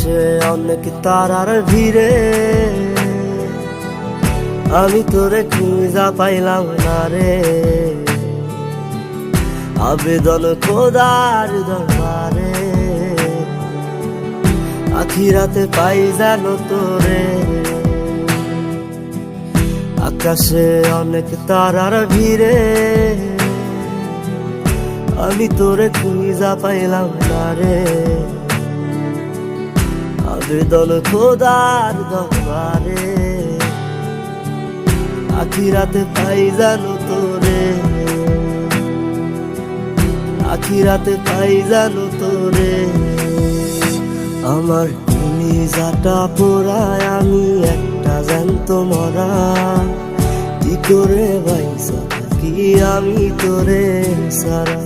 আকাশে অনেক তারার ভিড়ে আমি তোরে খুঁজা পাইলাম না রে। আবেদন খোদার দরবারে আখিরাতে পাই জানো তোরে। আকাশে অনেক তারার ভিড়ে আমি তোরে খুঁজা পাইলাম না রে। আবেদন খোদার দরবারে আখিরাতে পাই জানো তোরে। আখিরাতে পাই জানো তোরে। আমার কলিজাটা পোড়ায় আমি একটা জ্যান্ত মরা। কি করে বাইসা থাকি আমি তোরে সারা।